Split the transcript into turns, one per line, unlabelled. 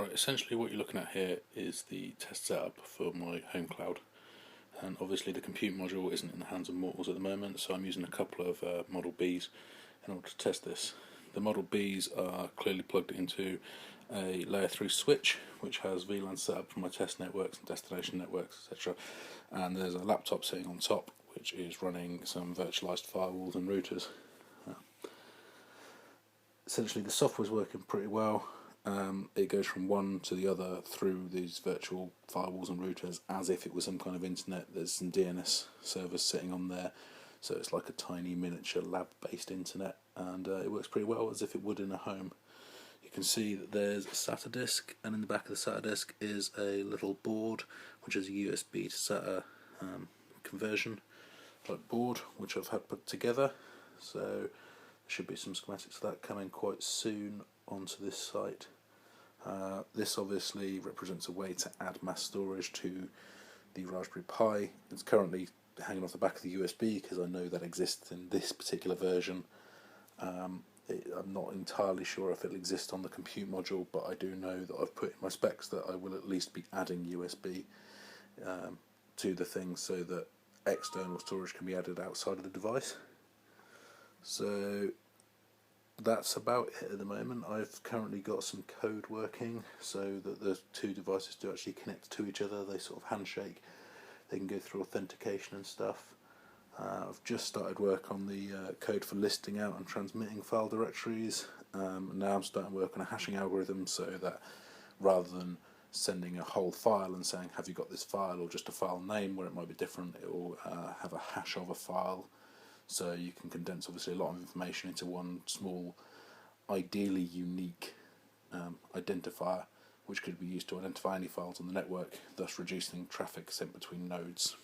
Right, essentially what you're looking at here is the test setup for my home cloud, and obviously the compute module isn't in the hands of mortals at the moment, so I'm using a couple of Model Bs in order to test this. The Model Bs are clearly plugged into a layer 3 switch which has VLAN set up for my test networks and destination networks, etc. And there's a laptop sitting on top which is running some virtualized firewalls and routers. Essentially the software's working pretty well. It goes from one to the other through these virtual firewalls and routers as if it was some kind of internet. There's some DNS servers sitting on there, so it's like a tiny miniature lab-based internet, and it works pretty well as if it would in a home. You can see that there's a SATA disk, and in the back of the SATA disk is a little board which is a USB to SATA conversion like board, which I've had put together. So there should be some schematics of that coming quite soon onto this site. This obviously represents a way to add mass storage to the Raspberry Pi. It's currently hanging off the back of the USB because I know that exists in this particular version. I'm not entirely sure if it'll exist on the compute module, but I do know that I've put in my specs that I will at least be adding USB to the thing so that external storage can be added outside of the device. So that's about it at the moment. I've currently got some code working so that the two devices do actually connect to each other. They sort of handshake, they can go through authentication and stuff. I've just started work on the code for listing out and transmitting file directories. Now I'm starting work on a hashing algorithm so that rather than sending a whole file and saying have you got this file, or just a file name where it might be different, it will have a hash of a file. So you can condense obviously a lot of information into one small, ideally unique identifier, which could be used to identify any files on the network, thus reducing traffic sent between nodes.